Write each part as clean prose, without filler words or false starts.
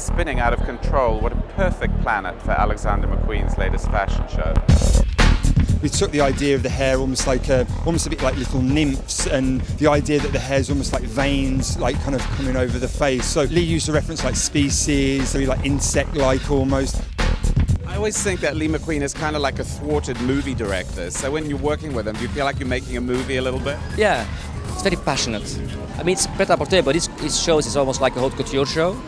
spinning out of control. What a perfect planet for Alexander McQueen's latest fashion show. We took the idea of the hair almost a bit like little nymphs, and the idea that the hair is almost like veins, like kind of coming over the face. So Lee used a reference like species, so like insect-like almost. I always think that Lee McQueen is kind of like a thwarted movie director. So when you're working with him, do you feel like you're making a movie a little bit? Yeah, it's very passionate. I mean, it's prêt-à-porter, but it shows it's almost like a haute couture show.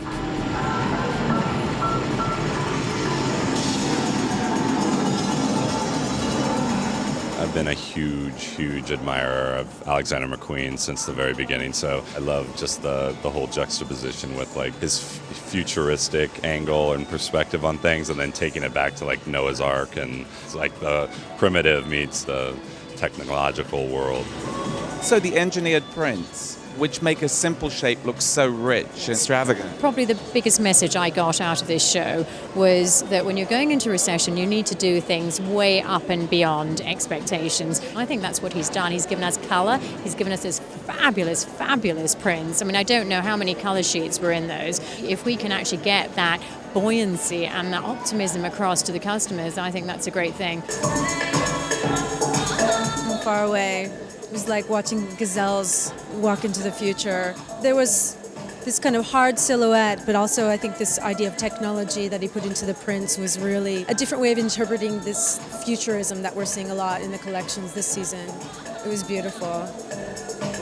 I've been a huge admirer of Alexander McQueen since the very beginning, so I love just the whole juxtaposition with like his futuristic angle and perspective on things, and then taking it back to like Noah's Ark, and it's like the primitive meets the technological world. So the engineered prints, which make a simple shape look so rich and extravagant. Probably the biggest message I got out of this show was that when you're going into recession, you need to do things way up and beyond expectations. I think that's what he's done. He's given us color. He's given us this fabulous prints. I mean, I don't know how many color sheets were in those. If we can actually get that buoyancy and that optimism across to the customers, I think that's a great thing. From far away, it was like watching gazelles walk into the future. There was this kind of hard silhouette, but also I think this idea of technology that he put into the prints was really a different way of interpreting this futurism that we're seeing a lot in the collections this season. It was beautiful.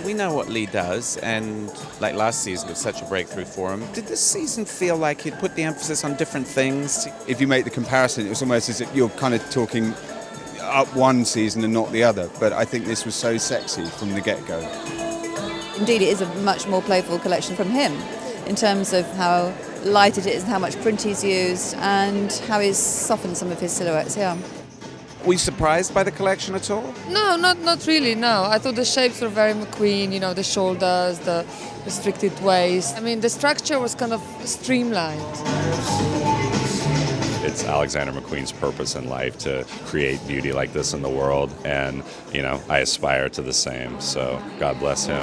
We know what Lee does, and like last season was such a breakthrough for him. Did this season feel like he'd put the emphasis on different things? If you make the comparison, it was almost as if you're kind of talking up one season and not the other, but I think this was so sexy from the get-go. Indeed, it is a much more playful collection from him in terms of how light it is and how much print he's used and how he's softened some of his silhouettes, yeah. Were you surprised by the collection at all? No, not really, no. I thought the shapes were very McQueen, you know, the shoulders, the restricted waist. I mean, the structure was kind of streamlined. It's Alexander McQueen's purpose in life to create beauty like this in the world, and, you know, I aspire to the same, so God bless him.